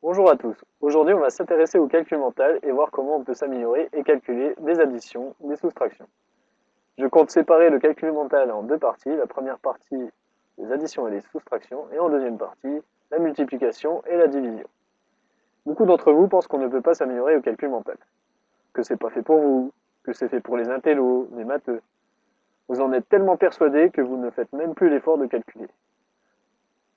Bonjour à tous. Aujourd'hui, on va s'intéresser au calcul mental et voir comment on peut s'améliorer et calculer des additions, des soustractions. Je compte séparer le calcul mental en deux parties. La première partie, les additions et les soustractions, et en deuxième partie, la multiplication et la division. Beaucoup d'entre vous pensent qu'on ne peut pas s'améliorer au calcul mental, que c'est pas fait pour vous, que c'est fait pour les intellos, les matheux. Vous en êtes tellement persuadés que vous ne faites même plus l'effort de calculer.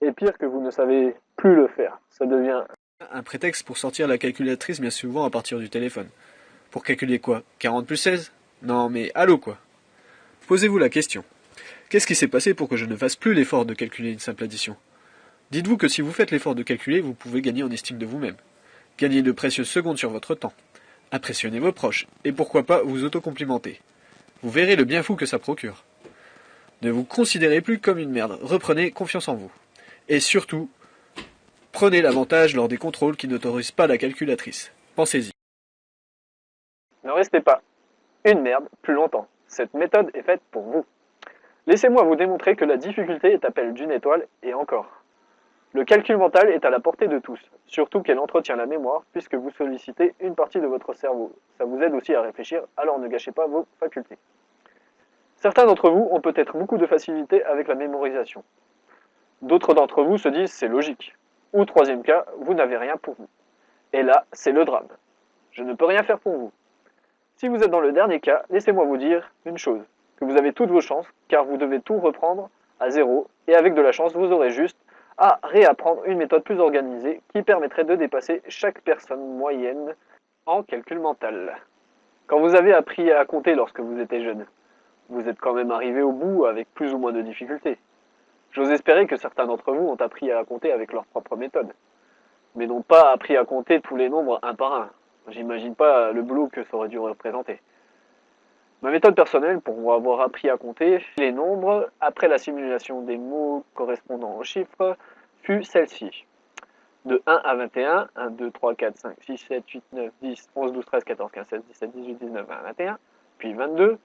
Et pire que vous ne savez plus le faire. Ça devient Un prétexte pour sortir la calculatrice bien souvent à partir du téléphone. Pour calculer quoi? 40 plus 16? Non mais allô quoi. Posez-vous la question. Qu'est-ce qui s'est passé pour que je ne fasse plus l'effort de calculer une simple addition? Dites-vous que si vous faites l'effort de calculer, vous pouvez gagner en estime de vous-même. Gagner de précieuses secondes sur votre temps. Impressionner vos proches. Et pourquoi pas vous autocomplimenter. Vous verrez le bien fou que ça procure. Ne vous considérez plus comme une merde. Reprenez confiance en vous. Et surtout, prenez l'avantage lors des contrôles qui n'autorisent pas la calculatrice. Pensez-y. ne restez pas une merde plus longtemps. Cette méthode est faite pour vous. Laissez-moi vous démontrer que la difficulté est appel d'une étoile et encore. Le calcul mental est à la portée de tous, surtout qu'elle entretient la mémoire puisque vous sollicitez une partie de votre cerveau. Ça vous aide aussi à réfléchir, alors ne gâchez pas vos facultés. Certains d'entre vous ont peut-être beaucoup de facilité avec la mémorisation. D'autres d'entre vous se disent c'est logique. Ou troisième cas, vous n'avez rien pour vous. Et là, c'est le drame. Je ne peux rien faire pour vous. Si vous êtes dans le dernier cas, laissez-moi vous dire une chose, que vous avez toutes vos chances, car vous devez tout reprendre à zéro, et avec de la chance, vous aurez juste à réapprendre une méthode plus organisée qui permettrait de dépasser chaque personne moyenne en calcul mental. Quand vous avez appris à compter lorsque vous étiez jeune, vous êtes quand même arrivé au bout avec plus ou moins de difficultés. J'ose espérer que certains d'entre vous ont appris à compter avec leur propre méthode, mais n'ont pas appris à compter tous les nombres un par un. J'imagine pas le boulot que ça aurait dû représenter. Ma méthode personnelle pour avoir appris à compter les nombres après la simulation des mots correspondant aux chiffres fut celle-ci. De 1 à 21, 1, 2, 3, 4, 5, 6, 7, 8, 9, 10, 11, 12, 13, 14, 15, 16, 17, 18, 19, 20, 21, puis 22.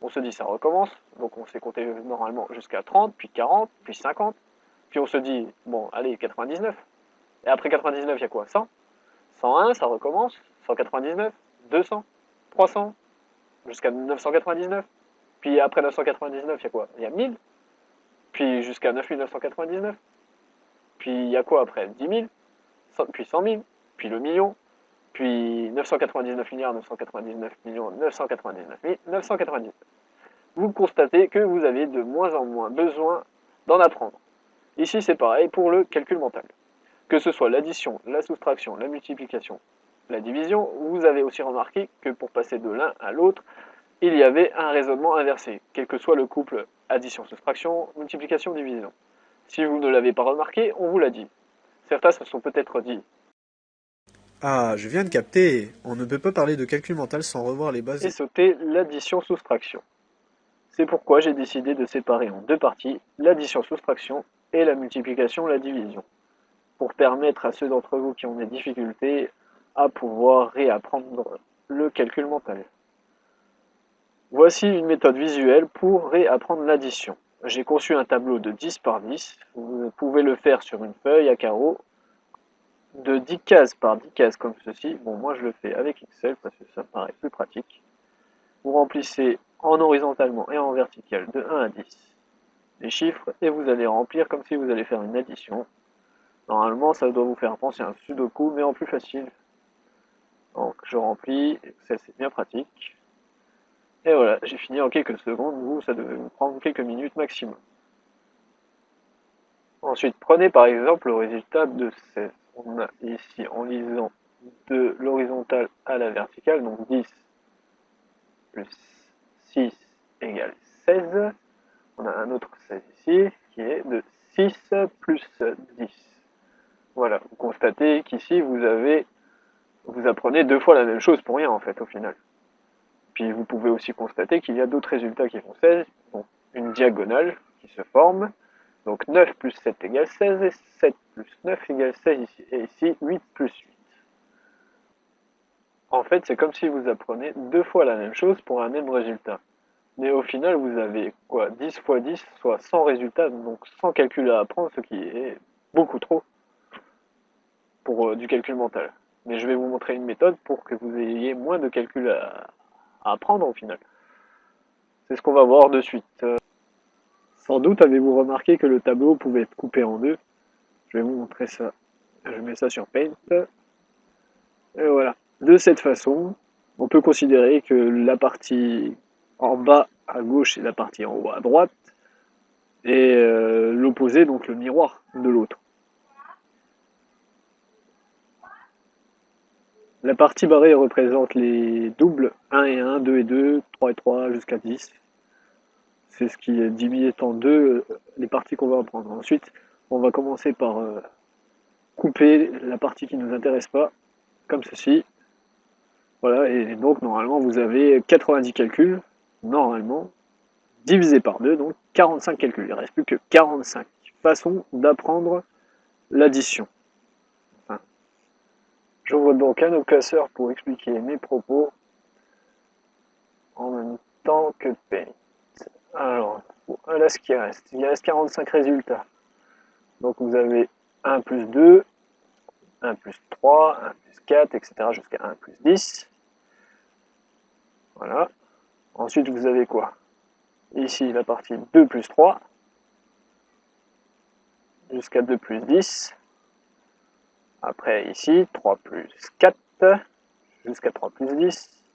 On se dit ça recommence, donc on sait compter normalement jusqu'à 30, puis 40, puis 50, puis on se dit, bon, allez, 99. Et après 99, il y a quoi? 100, 101, ça recommence, 199, 200, 300, jusqu'à 999. Puis après 999, il y a quoi? Il y a 1000. Puis jusqu'à 9999. Puis il y a quoi après? 10 000. Puis 100 000. Puis le million. Puis 999 milliards, 999 millions, 999 000, 999. Vous constatez que vous avez de moins en moins besoin d'en apprendre. Ici, c'est pareil pour le calcul mental. Que ce soit l'addition, la soustraction, la multiplication, la division, vous avez aussi remarqué que pour passer de l'un à l'autre, il y avait un raisonnement inversé, quel que soit le couple addition-soustraction, multiplication-division. Si vous ne l'avez pas remarqué, on vous l'a dit. Certains se sont peut-être dit Ah, je viens de capter. On ne peut pas parler de calcul mental sans revoir les et bases. sauter l'addition-soustraction. C'est pourquoi j'ai décidé de séparer en deux parties l'addition-soustraction et la multiplication-la division, pour permettre à ceux d'entre vous qui ont des difficultés à pouvoir réapprendre le calcul mental. Voici une méthode visuelle pour réapprendre l'addition. J'ai conçu un tableau de 10 par 10. Vous pouvez le faire sur une feuille à carreaux de 10 cases par 10 cases comme ceci. Bon, moi je le fais avec Excel parce que ça me paraît plus pratique. Vous remplissez en horizontalement et en vertical de 1 à 10 les chiffres et vous allez remplir comme si vous allez faire une addition. Normalement, ça doit vous faire penser à un sudoku, mais en plus facile. Donc je remplis, Excel c'est bien pratique. Et voilà, j'ai fini en quelques secondes, vous, ça devait vous prendre quelques minutes maximum. Ensuite, prenez par exemple le résultat de 16. On a ici, en lisant de l'horizontale à la verticale, donc 10 plus 6 égale 16. On a un autre 16 ici, qui est de 6 plus 10. Voilà, vous constatez qu'ici, vous apprenez deux fois la même chose pour rien, en fait, au final. Puis vous pouvez aussi constater qu'il y a d'autres résultats qui font 16, donc une diagonale qui se forme. Donc 9 plus 7 égale 16, et 7 plus 9 égale 16 ici. Et ici, 8 plus 8. En fait, c'est comme si vous apprenez deux fois la même chose pour un même résultat. Mais au final, vous avez quoi? 10 fois 10, soit 100 résultats, donc 100 calculs à apprendre, ce qui est beaucoup trop. pour du calcul mental. Mais je vais vous montrer une méthode pour que vous ayez moins de calculs à apprendre au final. C'est ce qu'on va voir de suite. Sans doute avez-vous remarqué que le tableau pouvait être coupé en deux. Je vais vous montrer ça. Je mets ça sur Paint. Et voilà. De cette façon, on peut considérer que la partie en bas à gauche et la partie en haut à droite est l'opposé, donc le miroir de l'autre. La partie barrée représente les doubles 1 et 1, 2 et 2, 3 et 3 jusqu'à 10. C'est ce qui est divisé en deux les parties qu'on va apprendre. Ensuite, on va commencer par couper la partie qui ne nous intéresse pas, comme ceci. Voilà, et donc normalement vous avez 90 calculs, normalement, divisé par 2, donc 45 calculs. Il ne reste plus que 45 façons d'apprendre l'addition. Enfin, j'ouvre donc un casseur pour expliquer mes propos en même temps que Paint. Alors, voilà ce qui reste. Il reste 45 résultats. Donc vous avez 1 plus 2, 1 plus 3, 1 plus 4, etc. jusqu'à 1 plus 10. Voilà. Ensuite, vous avez quoi? Ici, la partie 2 plus 3, jusqu'à 2 plus 10. Après, ici, 3 plus 4, jusqu'à 3 plus 10,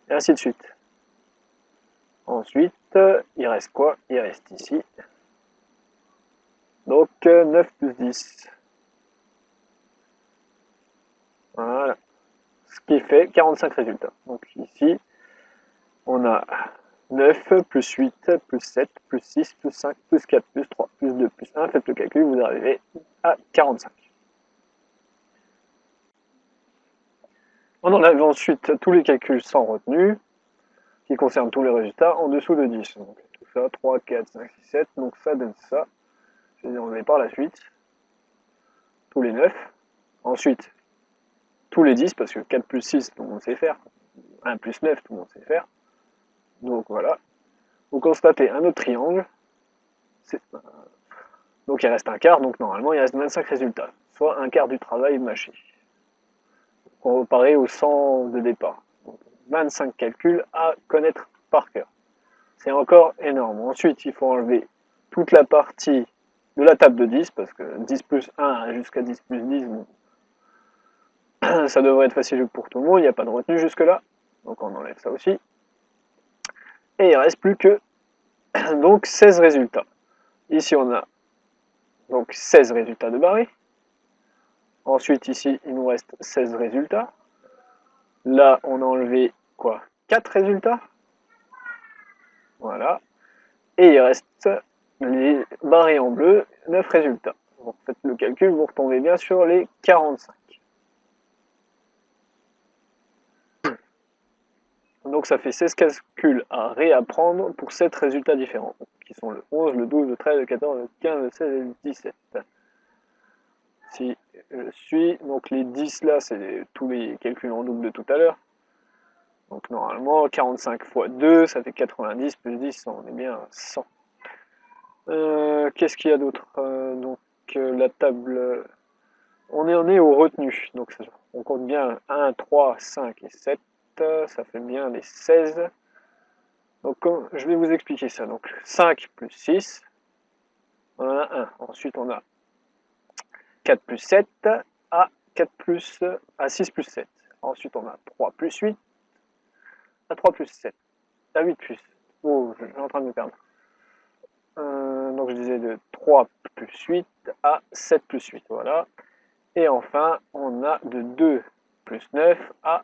et ainsi de suite. Ensuite, il reste quoi? Il reste ici. Donc, 9 plus 10. Voilà. Ce qui fait 45 résultats. Donc ici, on a 9 plus 8 plus 7 plus 6 plus 5 plus 4 plus 3 plus 2 plus 1. Faites le calcul, vous arrivez à 45. On enlève ensuite tous les calculs sans retenue, qui concernent tous les résultats, en dessous de 10. Donc tout ça, 3, 4, 5, 6, 7, donc ça donne ça. Je vais les enlever par la suite. Tous les 9. Ensuite, tous les 10, parce que 4 plus 6, tout le monde sait faire. 1 plus 9, tout le monde sait faire. Donc voilà. Vous constatez un autre triangle. Donc il reste un quart, donc normalement il reste 25 résultats. Soit un quart du travail mâché. Comparé aux 100 de départ. Donc 25 calculs à connaître par cœur. C'est encore énorme. Ensuite, il faut enlever toute la partie de la table de 10, parce que 10 plus 1 jusqu'à 10 plus 10, bon, ça devrait être facile pour tout le monde, il n'y a pas de retenue jusque-là. Donc on enlève ça aussi. Et il ne reste plus que donc 16 résultats. Ici, on a donc 16 résultats de barré. Ensuite, ici, il nous reste 16 résultats. Là, on a enlevé quoi? 4 résultats. Voilà. Et il reste les barrés en bleu, 9 résultats. Vous faites le calcul, vous retombez bien sur les 45. Donc ça fait 16 calculs à réapprendre pour 7 résultats différents, qui sont le 11, le 12, le 13, le 14, le 15, le 16 et le 17. Si je suis, donc les 10 là, c'est tous les calculs en double de tout à l'heure. Donc normalement, 45 fois 2, ça fait 90, plus 10, on est bien à 100. Qu'est-ce qu'il y a d'autre? Donc la table, on est aux retenues. Donc on compte bien 1, 3, 5 et 7. Ça fait bien les 16. Donc je vais vous expliquer ça. Donc 5 plus 6, on en a 1. Ensuite on a 4 plus 7 à 6 plus 7. Ensuite on a 3 plus 8 à 3 plus 7 à 8 plus. Oh, je suis en train de me perdre. Donc je disais de 3 plus 8 à 7 plus 8, voilà. Et enfin, on a de 2 plus 9 à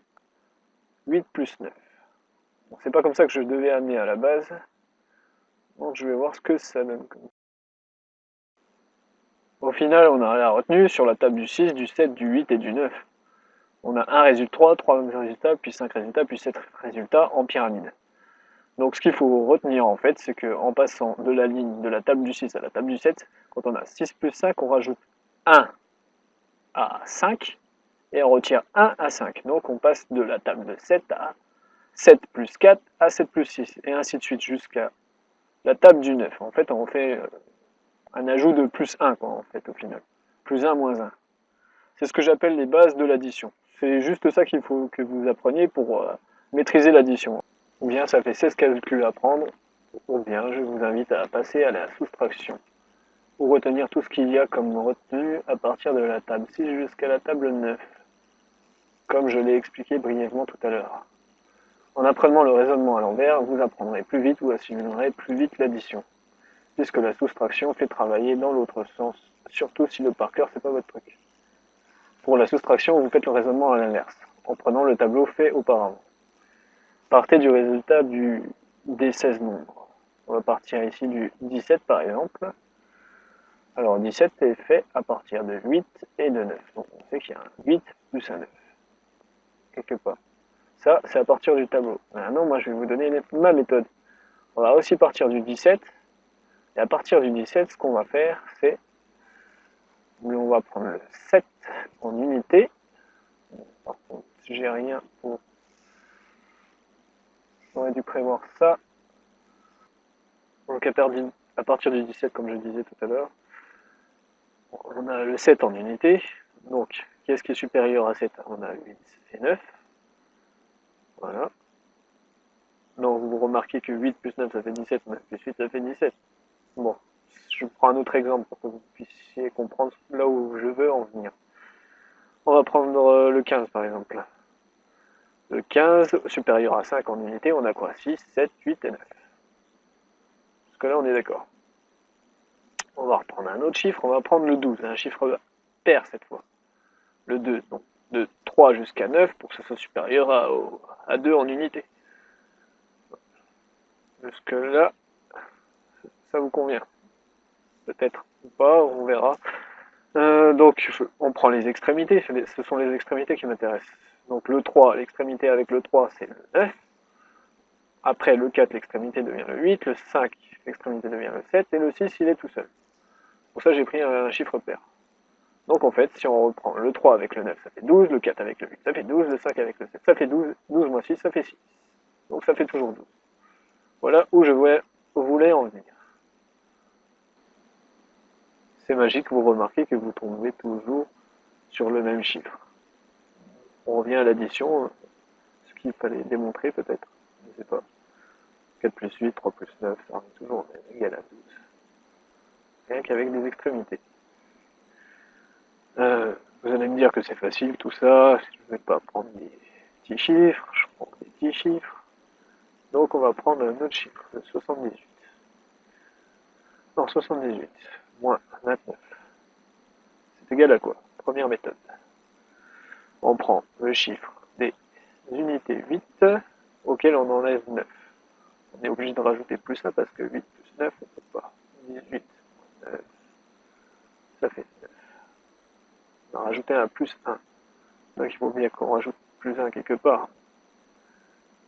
8 plus 9. Bon, c'est pas comme ça que je devais amener à la base. Donc je vais voir ce que ça donne. Au final, on a la retenue sur la table du 6, du 7, du 8 et du 9. On a un résultat, 3 résultats, puis 5 résultats, puis 7 résultats en pyramide. Donc ce qu'il faut retenir en fait, c'est qu'en passant de la ligne de la table du 6 à la table du 7, quand on a 6 plus 5, on rajoute 1 à 5 et on retire 1 à 5. Donc on passe de la table de 7 à 7 plus 4 à 7 plus 6 et ainsi de suite jusqu'à la table du 9. En fait, on fait un ajout de plus 1 quoi, en fait, au final. Plus 1, moins 1. C'est ce que j'appelle les bases de l'addition. C'est juste ça qu'il faut que vous appreniez pour maîtriser l'addition. Ou bien ça fait 16 calculs à prendre, ou bien je vous invite à passer à la soustraction, ou retenir tout ce qu'il y a comme retenue à partir de la table 6 jusqu'à la table 9, comme je l'ai expliqué brièvement tout à l'heure. En apprenant le raisonnement à l'envers, vous apprendrez plus vite ou assimilerez plus vite l'addition, puisque la soustraction fait travailler dans l'autre sens, surtout si le par cœur c'est pas votre truc. Pour la soustraction, vous faites le raisonnement à l'inverse, en prenant le tableau fait auparavant. Partez du résultat des 16 nombres. On va partir ici du 17 par exemple. Alors 17 est fait à partir de 8 et de 9. Donc on sait qu'il y a un 8 plus un 9. Quelque part. Ça, c'est à partir du tableau. Maintenant, moi je vais vous donner ma méthode. On va aussi partir du 17. Et à partir du 17, ce qu'on va faire, c'est on va prendre le 7 en unité. Par contre, j'ai rien pour... On aurait dû prévoir ça. Donc à partir du 17, comme je disais tout à l'heure, on a le 7 en unité. Donc, qu'est-ce qui est supérieur à 7? On a 8 et 9. Voilà. Donc, vous remarquez que 8 plus 9, ça fait 17, 9 plus 8, ça fait 17. Bon, je prends un autre exemple pour que vous puissiez comprendre là où je veux en venir. On va prendre le 15 par exemple. Le 15 supérieur à 5 en unité, on a quoi? 6, 7, 8 et 9. Parce que là, on est d'accord. On va reprendre un autre chiffre, on va prendre le 12, un chiffre pair cette fois. Le 2, donc de 3 jusqu'à 9 pour que ce soit supérieur à 2 en unité. Jusque là, ça vous convient? Peut-être ou pas, on verra. Donc, on prend les extrémités, ce sont les extrémités qui m'intéressent. Donc le 3, l'extrémité avec le 3, c'est le 9. Après le 4, l'extrémité devient le 8. Le 5, l'extrémité devient le 7. Et le 6, il est tout seul. Pour ça, j'ai pris un chiffre pair. Donc en fait, si on reprend le 3 avec le 9, ça fait 12. Le 4 avec le 8, ça fait 12. Le 5 avec le 7, ça fait 12. 12 moins 6, ça fait 6. Donc ça fait toujours 12. Voilà où je voulais en venir. C'est magique, vous remarquez que vous tombez toujours sur le même chiffre. On revient à l'addition, ce qu'il fallait démontrer peut-être, je ne sais pas. 4 plus 8, 3 plus 9, ça revient toujours égal à 12. Rien qu'avec des extrémités. Vous allez me dire que c'est facile tout ça, je ne vais pas prendre des petits chiffres, je prends des petits chiffres. Donc on va prendre un autre chiffre, le 78. Non, 78, moins 29. C'est égal à quoi? Première méthode. On prend le chiffre des unités 8 auquel on enlève 9. On est obligé de rajouter plus 1 parce que 8 plus 9, on ne peut pas. 18 moins 9, ça fait 9. On a rajouté un plus 1. Donc il faut bien qu'on rajoute plus 1 quelque part.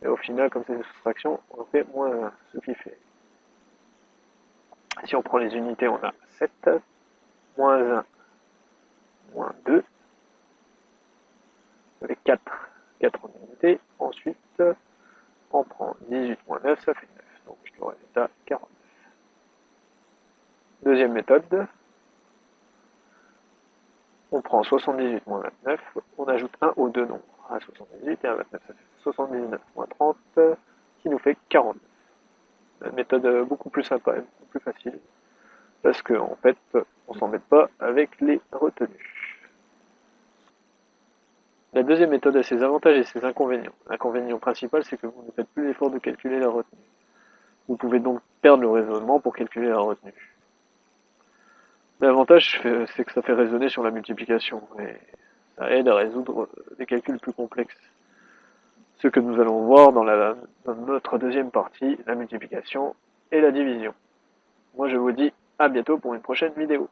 Et au final, comme c'est une soustraction, on fait moins 1, ce qui fait. Si on prend les unités, on a 7, moins 1, moins 2, avec 4. 4 en unité. Ensuite, on prend 18 moins 9, ça fait 9. Donc le résultat, 49. Deuxième méthode, on prend 78 moins 29, on ajoute 1 aux deux nombres, à 78 et à 29, ça fait 79 moins 30, qui nous fait 49. Une méthode beaucoup plus sympa et beaucoup plus facile, parce qu'en fait, on s'embête pas avec les retenues. La deuxième méthode a ses avantages et ses inconvénients. L'inconvénient principal, c'est que vous ne faites plus l'effort de calculer la retenue. Vous pouvez donc perdre le raisonnement pour calculer la retenue. L'avantage, c'est que ça fait raisonner sur la multiplication, et ça aide à résoudre des calculs plus complexes. Ce que nous allons voir dans notre deuxième partie, la multiplication et la division. Moi je vous dis à bientôt pour une prochaine vidéo.